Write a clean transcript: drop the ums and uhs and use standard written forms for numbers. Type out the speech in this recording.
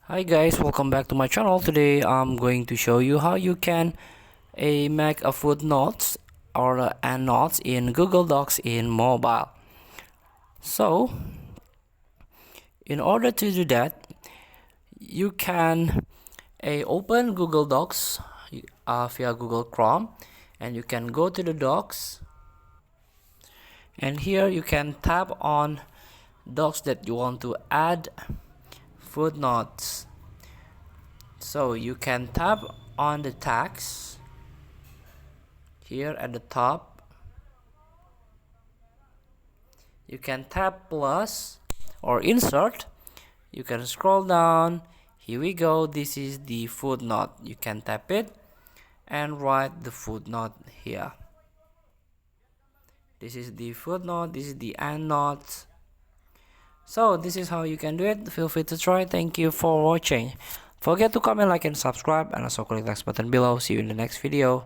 Hi guys, welcome back to my channel. Today I'm going to show you how you can make a footnotes or endnotes in Google Docs in mobile. So in order to do that, you can open Google Docs via Google Chrome, and you can go to the docs, and here you can tap on docs that you want to add footnotes. So you can tap on the tags here at the top. You can tap plus or insert. You can scroll down. Here we go. This is the footnote. You can tap it and write the footnote here. This is the footnote. This is the endnote. So this is how you can do it. Feel free to try. Thank you for watching. Forget to comment, like, and subscribe, and also click the next button below. See you in the next video.